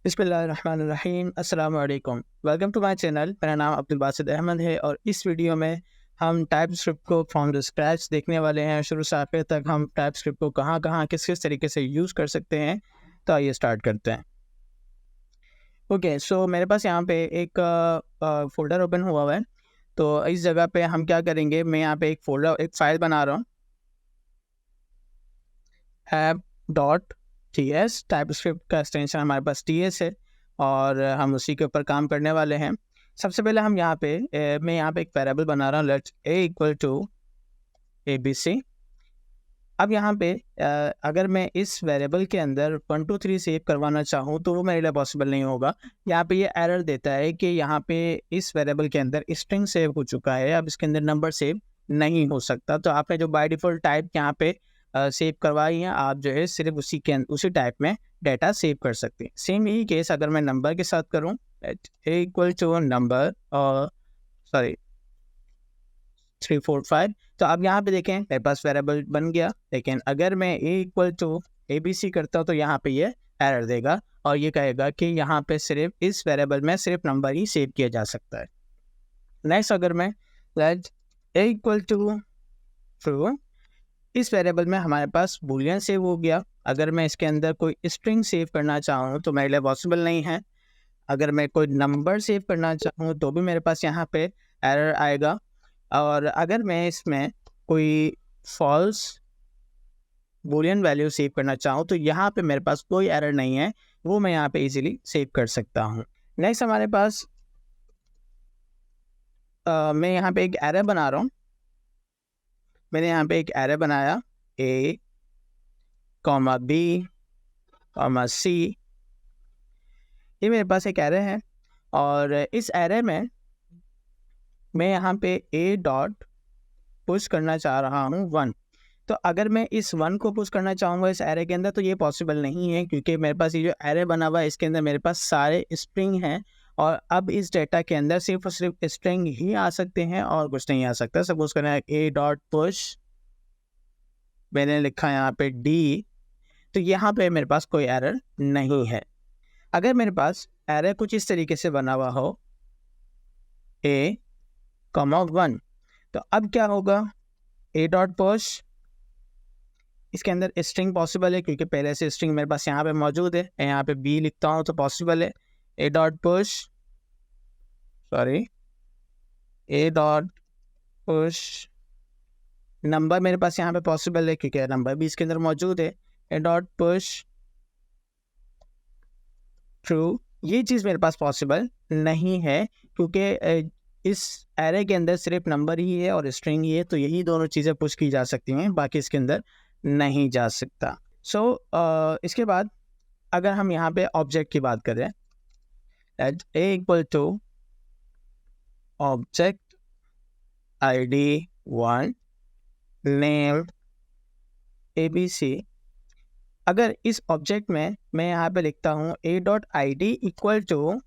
बिस्मिल्लाहिर्रहमानिर्रहीम अस्सलाम वालेकुम। Welcome to my channel. मेरा नाम अब्दुल बासित अहमद है और इस वीडियो में हम टाइपस्क्रिप्ट को फ्रॉम द स्क्रैच देखने वाले हैं। शुरू से आखिर तक हम टाइपस्क्रिप्ट को कहाँ-कहाँ किस-किस तरीके से यूज़ कर सकते हैं। तो आइए स्टार्ट करते हैं। ओके, सो मेरे पास यहाँ पे एक फ़ोल्डर ओपन हुआ है। तो इस जगह पे हम क्या करेंगे, मैं यहाँ पे एक फ़ाइल बना रहा हूँ app.ts। टाइपस्क्रिप्ट का एक्सटेंशन हमारे पास ts है और हम उसी के ऊपर काम करने वाले हैं। सबसे पहले हम यहाँ पे मैं यहाँ पे एक वेरिएबल बना रहा हूँ, let's a equal to abc। अब यहाँ पे अगर मैं इस वेरिएबल के अंदर 1 2 3 सेव करवाना चाहूँ तो वो मेरे लिए पॉसिबल नहीं होगा। यहाँ पे ये एरर देता है कि यहाँ पे इस वेरिएबल के अंदर स्ट्रिंग सेव हो चुका है, अब इसके अंदर नंबर सेव नहीं हो सकता। तो आपने जो बाय डिफ़ॉल्ट टाइप यहाँ पे सेव करवाई है, आप जो है सिर्फ उसी टाइप में डाटा सेव कर सकते हैं। सेम यही केस अगर मैं नंबर के साथ करूँ, a इक्वल टू नंबर और सॉरी 3 4 5। तो अब यहाँ पे देखें मेरे पास वेरिएबल बन गया, लेकिन अगर मैं a इक्वल टू abc करता हूँ तो यहाँ पे ये एरर देगा और ये कहेगा कि यहाँ पे सिर्फ इस वेरिएबल में सिर्फ नंबर ही सेव किया जा सकता है। नेक्स्ट अगर मैं let a equal to true, इस वेरिएबल में हमारे पास बूलियन सेव हो गया। अगर मैं इसके अंदर कोई स्ट्रिंग सेव करना चाहूँ तो मेरे लिए पॉसिबल नहीं है। अगर मैं कोई नंबर सेव करना चाहूँ तो भी मेरे पास यहाँ पे एरर आएगा। और अगर मैं इसमें कोई फॉल्स बूलियन वैल्यू सेव करना चाहूँ तो यहाँ पे मेरे पास कोई एरर नहीं है, वो मैं यहाँ पे इजीली सेव कर सकता हूँ। नेक्स्ट हमारे पास मैं यहाँ पे एक एरे बना रहा हूँ। मैंने यहाँ पे एक एरे बनाया a, b, c। ये मेरे पास एक एरे है और इस एरे में मैं यहाँ पे a डॉट पुश करना चाह रहा हूँ 1। तो अगर मैं इस 1 को पुश करना चाहूँगा इस एरे के अंदर तो ये पॉसिबल नहीं है, क्योंकि मेरे पास ये जो एरे बना हुआ है इसके अंदर मेरे पास सारे स्ट्रिंग हैं और अब इस डेटा के अंदर सिर्फ और सिर्फ स्ट्रिंग ही आ सकते हैं और कुछ नहीं आ सकता। सपोज करना है a डॉट पुश, मैंने लिखा यहाँ पे d, तो यहाँ पे मेरे पास कोई एरर नहीं है। अगर मेरे पास एरे कुछ इस तरीके से बना हुआ हो a, 1, तो अब क्या होगा, a डॉट पुश, इसके अंदर स्ट्रिंग पॉसिबल है क्योंकि पहले से स्ट्रिंग मेरे पास यहाँ पे मौजूद है। मैं यहाँ पे b लिखता हूँ तो पॉसिबल है। a डॉट पुश नंबर मेरे पास यहाँ पे पॉसिबल है क्योंकि नंबर भी इसके अंदर मौजूद है। a डॉट पुश ट्रू, ये चीज़ मेरे पास पॉसिबल नहीं है क्योंकि इस एरे के अंदर सिर्फ नंबर ही है और स्ट्रिंग ही है, तो यही दोनों चीज़ें पुश की जा सकती हैं, बाकी इसके अंदर नहीं जा सकता। इसके बाद अगर हम यहाँ पे ऑब्जेक्ट की बात करें, let a equal to object id 1 name abc। अगर इस ऑब्जेक्ट में मैं यहाँ पे लिखता हूँ a dot I D equal to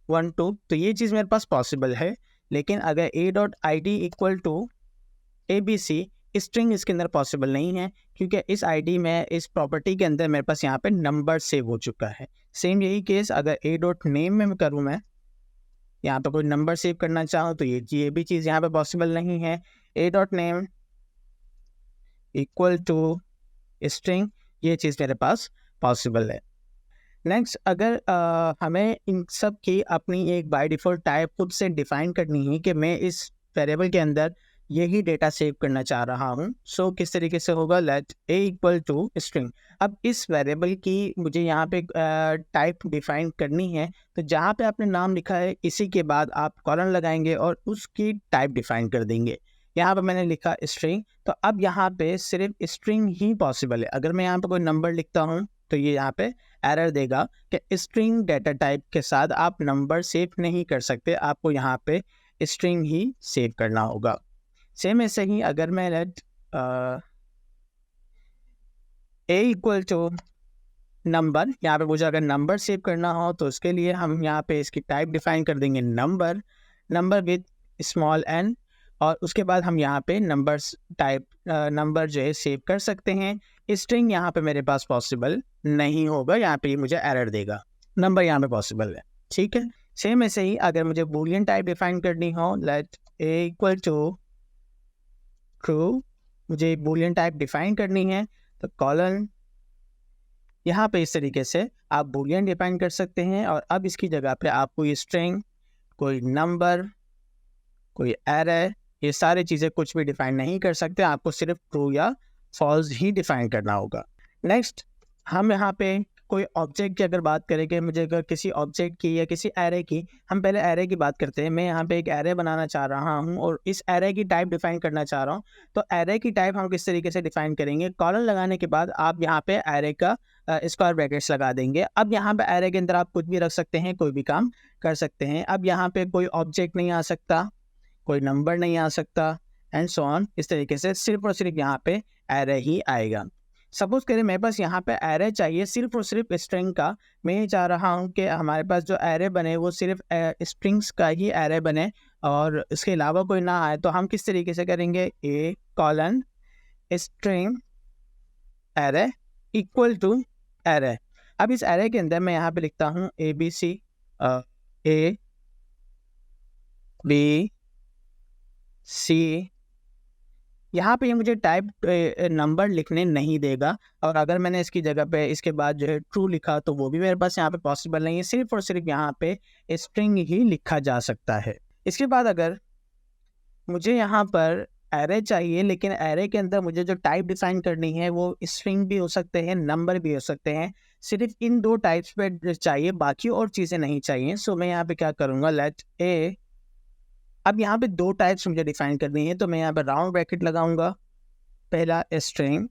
1 2, तो ये चीज़ मेरे पास पॉसिबल है। लेकिन अगर a dot I D equal to abc, string इसके अंदर पॉसिबल नहीं है क्योंकि इस आईडी में इस प्रॉपर्टी के अंदर मेरे पास यहाँ पे नंबर सेव हो चुका है। सेम यही केस अगर a डॉट नेम में करूँ, मैं यहाँ पे कोई नंबर सेव करना चाहूँ तो ये भी चीज़ यहाँ पे पॉसिबल नहीं है। a dot name equal to string, ये चीज़ मेरे पास पॉसिबल है। नेक्स्ट अगर हमें इन सब की अपनी एक बाय डिफ़ॉल्ट टाइप खुद से डिफ़ाइन करनी है कि मैं इस वेरिएबल के अंदर यही डेटा सेव करना चाह रहा हूँ, सो किस तरीके से होगा, let a equal to string. अब इस वेरिएबल की मुझे यहाँ पे टाइप डिफ़ाइन करनी है, तो जहाँ पे आपने नाम लिखा है इसी के बाद आप कॉलन लगाएंगे और उसकी टाइप डिफ़ाइन कर देंगे। यहाँ पे मैंने लिखा स्ट्रिंग, तो अब यहाँ पे सिर्फ स्ट्रिंग ही पॉसिबल है। अगर मैं यहाँ पे कोई नंबर लिखता हूँ तो ये यहाँ पे एरर देगा कि स्ट्रिंग डेटा टाइप के साथ आप नंबर सेव नहीं कर सकते, आपको यहाँ पे स्ट्रिंग ही सेव करना होगा। सेम ऐसे ही अगर मैं let a equal to number, यहाँ पे मुझे अगर नंबर सेव करना हो तो उसके लिए हम यहाँ पे इसकी टाइप डिफाइन कर देंगे नंबर विद स्मॉल n, और उसके बाद हम यहाँ पे नंबर जो है सेव कर सकते हैं। स्ट्रिंग यहाँ पे मेरे पास पॉसिबल नहीं होगा, यहाँ पे ये मुझे एरर देगा। नंबर यहाँ पे पॉसिबल है, ठीक है। सेम ऐसे ही अगर मुझे बूलियन टाइप डिफाइन करनी हो, let A equal to true, मुझे बूलियन टाइप डिफाइन करनी है तो कॉलन, यहाँ पे इस तरीके से आप बूलियन डिफाइन कर सकते हैं। और अब इसकी जगह पे आप कोई स्ट्रिंग, कोई नंबर, कोई एरे, ये सारी चीज़ें कुछ भी डिफाइन नहीं कर सकते, आपको सिर्फ ट्रू या फॉल्स ही डिफाइन करना होगा। नेक्स्ट हम यहाँ पे कोई ऑब्जेक्ट की अगर बात करें कि मुझे अगर किसी ऑब्जेक्ट की या किसी एरे की, हम पहले एरे की बात करते हैं। मैं यहाँ पे एक एरे बनाना चाह रहा हूँ और इस एरे की टाइप डिफाइन करना चाह रहा हूँ। तो एरे की टाइप हम किस तरीके से डिफाइन करेंगे, कॉलन लगाने के बाद आप यहाँ पे एरे का स्क्वायर ब्रैकेट्स लगा देंगे। अब यहाँ पे एरे के अंदर आप कुछ भी रख सकते हैं, कोई भी काम कर सकते हैं। अब यहाँ पे कोई ऑब्जेक्ट नहीं आ सकता, कोई नंबर नहीं आ सकता एंड सो ऑन। इस तरीके से सिर्फ और सिर्फ यहाँ पे एरे ही आएगा। सपोज करें मेरे पास यहाँ पे एरे चाहिए सिर्फ और सिर्फ स्ट्रिंग का। मैं ये चाह रहा हूँ कि हमारे पास जो एरे बने वो सिर्फ स्ट्रिंग्स का ही एरे बने और इसके अलावा कोई ना आए। तो हम किस तरीके से करेंगे, a colon string array equal to array. अब इस एरे के अंदर मैं यहाँ पे लिखता हूँ A B C, A B C. यहाँ पे ये मुझे टाइप नंबर लिखने नहीं देगा और अगर मैंने इसकी जगह पे इसके बाद जो है ट्रू लिखा तो वो भी मेरे पास यहाँ पे पॉसिबल नहीं है। सिर्फ और सिर्फ यहाँ पे स्ट्रिंग ही लिखा जा सकता है। इसके बाद अगर मुझे यहाँ पर एरे चाहिए लेकिन एरे के अंदर मुझे जो टाइप डिफाइन करनी है वो स्ट्रिंग भी हो सकते हैं, नंबर भी हो सकते हैं। सिर्फ इन दो टाइप्स पे चाहिए, बाकी और चीज़ें नहीं चाहिए। सो मैं यहाँ पे क्या करूँगा, लेट ए, अब यहाँ पे दो टाइप्स मुझे डिफाइन करनी है तो मैं यहाँ पे राउंड ब्रैकेट लगाऊंगा, पहला स्ट्रिंग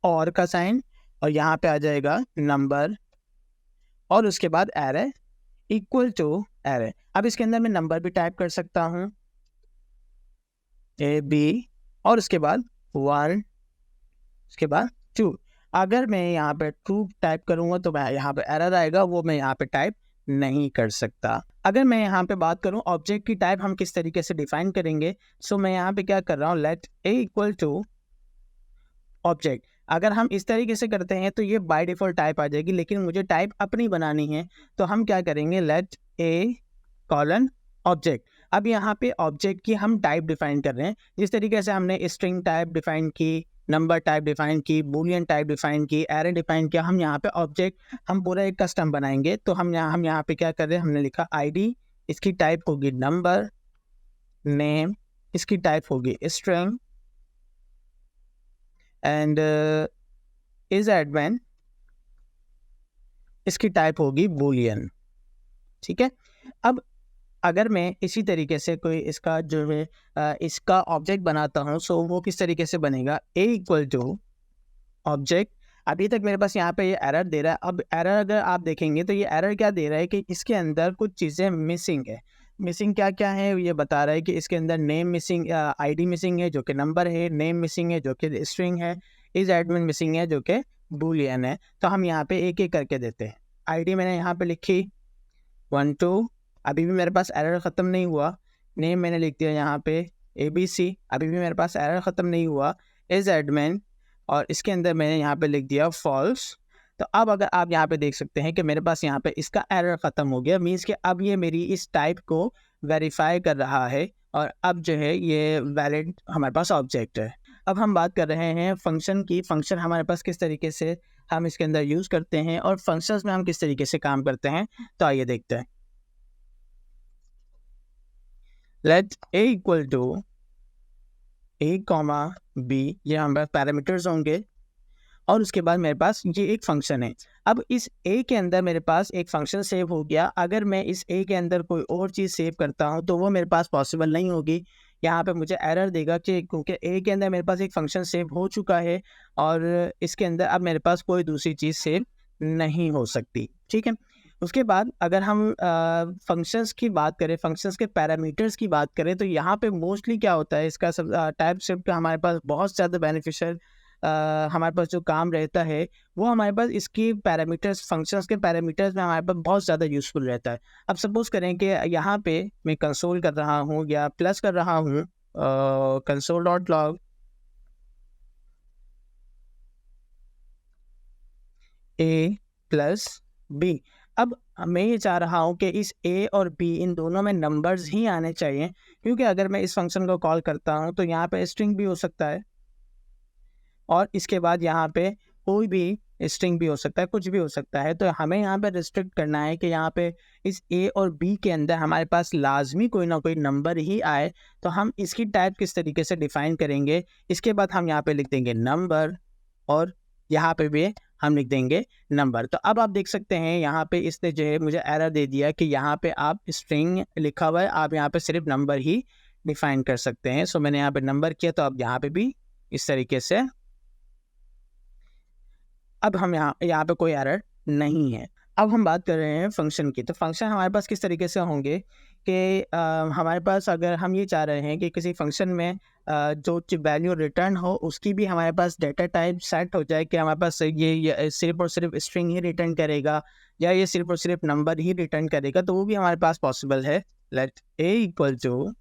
और का साइन और यहाँ पे आ जाएगा नंबर और उसके बाद एरे इक्वल टू एरे। अब इसके अंदर मैं नंबर भी टाइप कर सकता हूँ, ए बी, और उसके बाद 1, उसके बाद 2। अगर मैं यहाँ पे ट्रू टाइप करूँगा तो मैं यहाँ पे एरर आएगा, वो मैं यहाँ पे टाइप नहीं कर सकता। अगर मैं यहाँ पे बात करूँ ऑब्जेक्ट की टाइप हम किस तरीके से डिफाइन करेंगे, सो मैं यहाँ पे क्या कर रहा हूँ, let A equal to object. अगर हम इस तरीके से करते हैं तो ये बाय डिफॉल्ट टाइप आ जाएगी, लेकिन मुझे टाइप अपनी बनानी है तो हम क्या करेंगे, लेट ए कॉलन ऑब्जेक्ट। अब यहाँ पे ऑब्जेक्ट की हम टाइप डिफाइन कर रहे हैं। जिस तरीके से हमने स्ट्रिंग टाइप डिफाइन की, नंबर टाइप डिफाइन की, बूलियन टाइप डिफाइन की, एरे डिफाइन किया, हम यहाँ पे ऑब्जेक्ट हम पूरा एक कस्टम बनाएंगे। तो हम यहाँ पे क्या कर रहे हैं, हमने लिखा आईडी, इसकी टाइप होगी नंबर, नेम, इसकी टाइप होगी स्ट्रिंग एंड इज एडमिन, इसकी टाइप होगी बूलियन। ठीक है। अब अगर मैं इसी तरीके से कोई इसका जो है इसका ऑब्जेक्ट बनाता हूँ, सो वो किस तरीके से बनेगा, ए इक्वल टू ऑब्जेक्ट। अभी तक मेरे पास यहाँ पे ये एरर दे रहा है। अब एरर अगर आप देखेंगे तो ये एरर क्या दे रहा है कि इसके अंदर कुछ चीज़ें मिसिंग है। मिसिंग क्या क्या है, ये बता रहा है कि इसके अंदर नेम मिसिंग, आईडी मिसिंग है जो कि नंबर है, नेम मिसिंग है जो कि स्ट्रिंग है, इज एडमिन मिसिंग है जो कि बूलियन है। तो हम यहाँ पे एक एक करके देते हैं। आईडी मैंने यहाँ पे लिखी 1 2, अभी भी मेरे पास एरर ख़त्म नहीं हुआ। नेम मैंने लिख दिया यहाँ पे ABC, अभी भी मेरे पास एरर ख़त्म नहीं हुआ। इज एडमिन, और इसके अंदर मैंने यहाँ पे लिख दिया फॉल्स। तो अब अगर आप यहाँ पे देख सकते हैं कि मेरे पास यहाँ पे इसका एरर ख़त्म हो गया, मीन्स कि अब ये मेरी इस टाइप को वेरीफाई कर रहा है और अब जो है ये वैलिड हमारे पास ऑब्जेक्ट है। अब हम बात कर रहे हैं फंक्शन की। फंक्शन हमारे पास किस तरीके से हम इसके अंदर यूज़ करते हैं और फंक्शंस में हम किस तरीके से काम करते हैं, तो आइए देखते हैं। Let A equal to A comma B, ये हमारे पैरामीटर्स होंगे और उसके बाद मेरे पास ये एक फंक्शन है। अब इस ए के अंदर मेरे पास एक फंक्शन सेव हो गया। अगर मैं इस ए के अंदर कोई और चीज़ सेव करता हूँ तो वो मेरे पास पॉसिबल नहीं होगी। यहाँ पे मुझे एरर देगा कि क्योंकि ए के अंदर मेरे पास एक फंक्शन सेव हो चुका है और इसके अंदर अब मेरे पास कोई दूसरी चीज़ सेव नहीं हो सकती। ठीक है। उसके बाद अगर हम फंक्शंस की बात करें, फंक्शंस के पैरामीटर्स की बात करें, तो यहाँ पे मोस्टली क्या होता है, इसका सब टाइप शिफ्ट का हमारे पास बहुत ज़्यादा बेनिफिशियल हमारे पास जो काम रहता है वो हमारे पास इसकी पैरामीटर्स, फंक्शंस के पैरामीटर्स में हमारे पास बहुत ज़्यादा यूज़फुल रहता है। अब सपोज करें कि यहाँ पे मैं कंसोल कर रहा हूँ या प्लस कर रहा हूँ कंसोल डॉट लॉग ए प्लस बी। अब मैं ये चाह रहा हूँ कि इस ए और बी इन दोनों में नंबर्स ही आने चाहिए, क्योंकि अगर मैं इस फंक्शन को कॉल करता हूँ तो यहाँ पे स्ट्रिंग भी हो सकता है और इसके बाद यहाँ पे कोई भी स्ट्रिंग भी हो सकता है, कुछ भी हो सकता है। तो हमें यहाँ पे रिस्ट्रिक्ट करना है कि यहाँ पे इस ए और बी के अंदर हमारे पास लाजमी कोई ना कोई नंबर ही आए। तो हम इसकी टाइप किस तरीके से डिफाइन करेंगे, इसके बाद हम यहाँ पे लिख देंगे नंबर और यहाँ पे भी हम लिख देंगे नंबर। तो अब आप देख सकते हैं यहाँ पे इसने जो है मुझे एरर दे दिया कि यहाँ पे आप स्ट्रिंग लिखा हुआ है, आप यहाँ पे सिर्फ नंबर ही डिफाइन कर सकते हैं। सो मैंने यहाँ पे नंबर किया, तो अब यहाँ पे भी इस तरीके से अब हम यहाँ पे कोई एरर नहीं है। अब हम बात कर रहे हैं फंक्शन की। तो फंक्शन हमारे पास किस तरीके से होंगे कि हमारे पास अगर हम ये चाह रहे हैं कि किसी फंक्शन में जो वैल्यू रिटर्न हो उसकी भी हमारे पास डेटा टाइप सेट हो जाए कि हमारे पास ये सिर्फ और सिर्फ स्ट्रिंग ही रिटर्न करेगा या ये सिर्फ और सिर्फ नंबर ही रिटर्न करेगा, तो वो भी हमारे पास पॉसिबल है। Let A equal to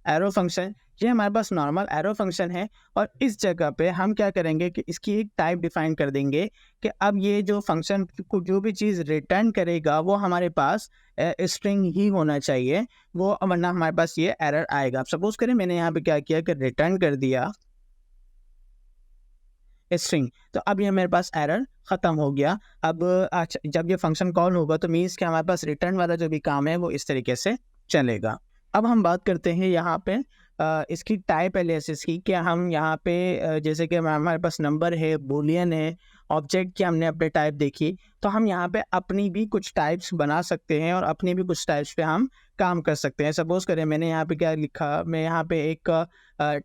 arrow function, ये हमारे पास नॉर्मल एरो फंक्शन है। और इस जगह पे हम क्या करेंगे कि इसकी एक टाइप डिफाइन कर देंगे कि अब ये जो फंक्शन को जो भी चीज़ रिटर्न करेगा वो हमारे पास स्ट्रिंग ही होना चाहिए, वो वरना हमारे पास ये एरर आएगा। अब सपोज करें मैंने यहाँ पे क्या किया कि रिटर्न कर दिया स्ट्रिंग, तो अब ये मेरे पास एरर ख़त्म हो गया। अब अच्छा, जब ये फंक्शन कॉल होगा तो मीन्स कि हमारे पास रिटर्न वाला जो भी काम है वो इस तरीके से चलेगा। अब हम बात करते हैं यहाँ पे इसकी टाइप एलियासिस की। क्या हम यहाँ पे जैसे कि हमारे पास नंबर है, बूलियन है, ऑब्जेक्ट की हमने अपने टाइप देखी, तो हम यहाँ पे अपनी भी कुछ टाइप्स बना सकते हैं और अपनी भी कुछ टाइप्स पे हम काम कर सकते हैं। सपोज करें मैंने यहाँ पे क्या लिखा, मैं यहाँ पे एक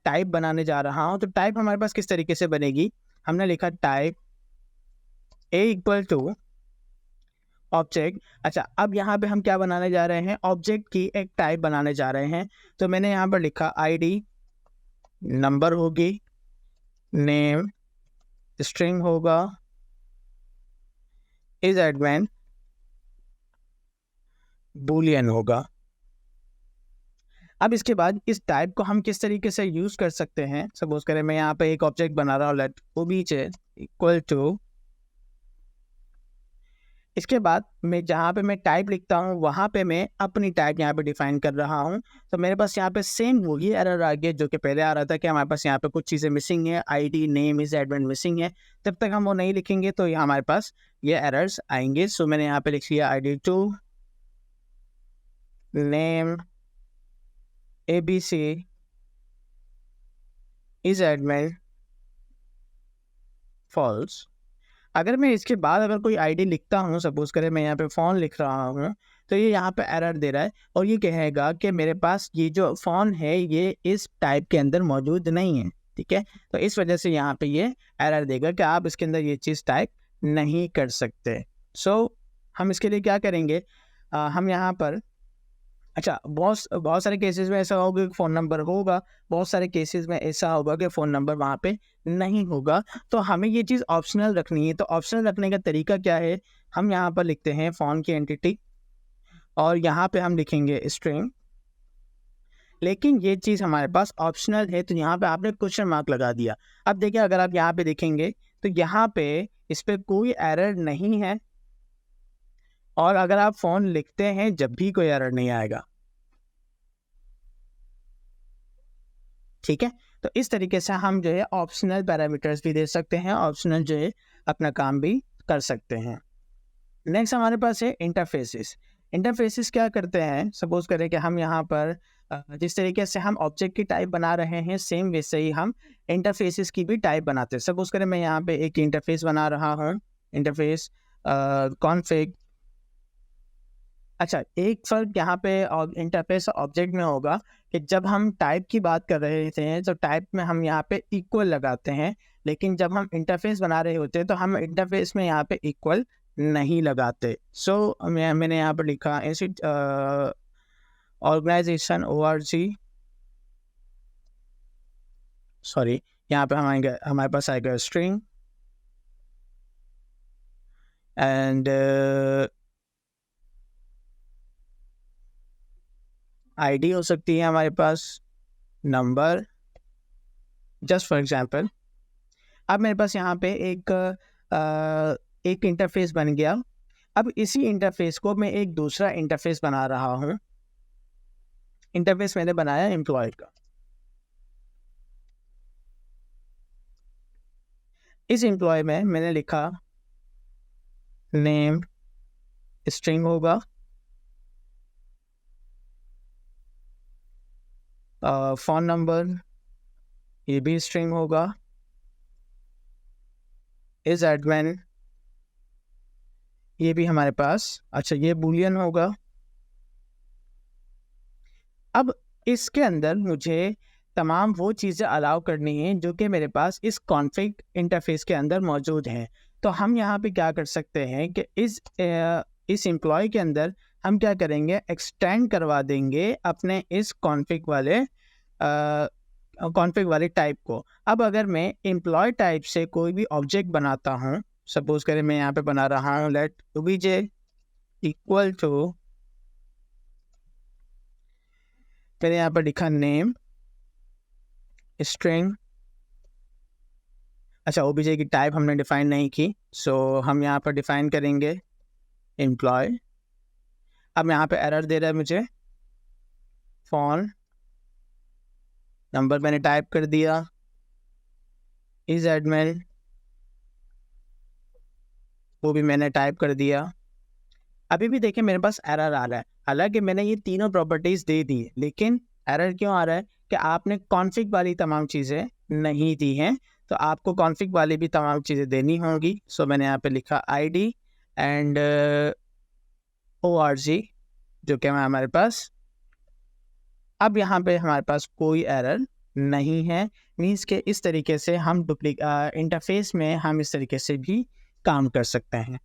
टाइप बनाने जा रहा हूँ। तो टाइप हमारे पास किस तरीके से बनेगी, हमने लिखा type A equal to object. अच्छा, अब यहाँ पे हम क्या बनाने जा रहे हैं, ऑब्जेक्ट की एक टाइप बनाने जा रहे हैं। तो मैंने यहाँ पर लिखा आईडी, नंबर होगी, नेम स्ट्रिंग होगा, इज एडवेंट बूलियन होगा। अब इसके बाद इस टाइप को हम किस तरीके से यूज कर सकते हैं, सपोज करें मैं यहाँ पे एक ऑब्जेक्ट बना रहा हूँ, लेट ओबीजे इक्वल टू, इसके बाद मैं जहाँ पे मैं टाइप लिखता हूँ वहाँ पे मैं अपनी टाइप यहाँ पे डिफाइन कर रहा हूँ। तो मेरे पास यहाँ पे सेम वही एरर आ गया जो कि पहले आ रहा था कि हमारे पास यहाँ पे कुछ चीज़ें मिसिंग है, ID name is advent missing है। जब तक हम वो नहीं लिखेंगे तो ये हमारे पास ये एरर्स आएंगे। सो मैंने यहाँ पे लिख लिया ID two, name ABC is advent false. अगर मैं इसके बाद अगर कोई आईडी लिखता हूँ, सपोज करें मैं यहाँ पे फ़ोन लिख रहा हूँ, तो ये यहाँ पे एरर दे रहा है और ये कहेगा कि मेरे पास ये जो फ़ोन है ये इस टाइप के अंदर मौजूद नहीं है। ठीक है, तो इस वजह से यहाँ पे ये एरर देगा कि आप इसके अंदर ये चीज़ टाइप नहीं कर सकते। सो हम इसके लिए क्या करेंगे, हम यहाँ पर अच्छा, बहुत सारे केसेस में ऐसा होगा कि फ़ोन नंबर होगा, बहुत सारे केसेस में ऐसा होगा कि फ़ोन नंबर वहाँ पे नहीं होगा। तो हमें ये चीज़ ऑप्शनल रखनी है। तो ऑप्शनल रखने का तरीका क्या है, हम यहाँ पर लिखते हैं फ़ोन की एंटिटी और यहाँ पे हम लिखेंगे स्ट्रिंग, लेकिन ये चीज़ हमारे पास ऑप्शनल है, तो यहाँ पे आपने क्वेश्चन मार्क लगा दिया। अब देखिए अगर आप यहाँ पे देखेंगे तो यहाँ पे इस पर कोई एरर नहीं है और अगर आप फ़ोन लिखते हैं जब भी कोई एरर नहीं आएगा। ठीक है, तो इस तरीके से हम जो है ऑप्शनल पैरामीटर्स भी दे सकते हैं, ऑप्शनल जो है अपना काम भी कर सकते हैं। नेक्स्ट हमारे पास है इंटरफेसेस। इंटरफेसेस क्या करते हैं, सपोज करें कि हम यहाँ पर जिस तरीके से हम ऑब्जेक्ट की टाइप बना रहे हैं सेम वैसे ही हम इंटरफेसेस की भी टाइप बनाते हैं। सपोज करें मैं यहाँ पे एक इंटरफेस बना रहा हूँ, इंटरफेस कॉन्फ़िग। अच्छा, एक फ़र्क यहाँ पे इंटरफेस ऑब्जेक्ट में होगा कि जब हम टाइप की बात कर रहे थे तो टाइप में हम यहाँ पे इक्वल लगाते हैं, लेकिन जब हम इंटरफेस बना रहे होते हैं तो हम इंटरफेस में यहाँ पे इक्वल नहीं लगाते। सो मैंने यहाँ पर लिखा ऐसी ऑर्गेनाइजेशन ORG, सॉरी यहाँ पे हमारे पास आएगा स्ट्रिंग एंड आईडी हो सकती है हमारे पास, नंबर, जस्ट फॉर एग्जांपल। अब मेरे पास यहाँ पे एक एक इंटरफेस बन गया। अब इसी इंटरफेस को मैं एक दूसरा इंटरफेस बना रहा हूँ। इंटरफेस मैंने बनाया एम्प्लॉय का। इस एम्प्लॉय में मैंने लिखा नेम स्ट्रिंग होगा, फ़ोन नंबर ये भी स्ट्रिंग होगा, इज एडमिन ये भी हमारे पास, अच्छा ये बूलियन होगा। अब इसके अंदर मुझे तमाम वो चीज़ें अलाउ करनी है जो कि मेरे पास इस कॉन्फ़िग इंटरफेस के अंदर मौजूद हैं। तो हम यहाँ पे क्या कर सकते हैं कि इस एम्प्लॉय के अंदर हम क्या करेंगे, एक्सटेंड करवा देंगे अपने इस कॉन्फ़िग वाले टाइप को। अब अगर मैं एम्प्लॉय टाइप से कोई भी ऑब्जेक्ट बनाता हूँ, सपोज करें मैं यहाँ पे बना रहा हूँ लेट obj इक्वल टू, मैंने यहाँ पर लिखा नेम स्ट्रिंग। अच्छा obj की टाइप हमने डिफाइन नहीं की, सो हम यहाँ पर डिफाइन करेंगे एम्प्लॉय। अब यहाँ पे एरर दे रहा है मुझे, फ़ोन नंबर मैंने टाइप कर दिया, इज एडमिन वो भी मैंने टाइप कर दिया। अभी भी देखिए मेरे पास एरर आ रहा है, हालांकि मैंने ये तीनों प्रॉपर्टीज़ दे दी, लेकिन एरर क्यों आ रहा है कि आपने कॉन्फ़िग वाली तमाम चीज़ें नहीं दी हैं। तो आपको कॉन्फ़िग वाली भी तमाम चीज़ें देनी होंगी। सो मैंने यहाँ पे लिखा ID एंड org जो कि हमारे पास, अब यहाँ पे हमारे पास कोई एरर नहीं है। मीन्स के इस तरीके से हम इंटरफेस में हम इस तरीके से भी काम कर सकते हैं।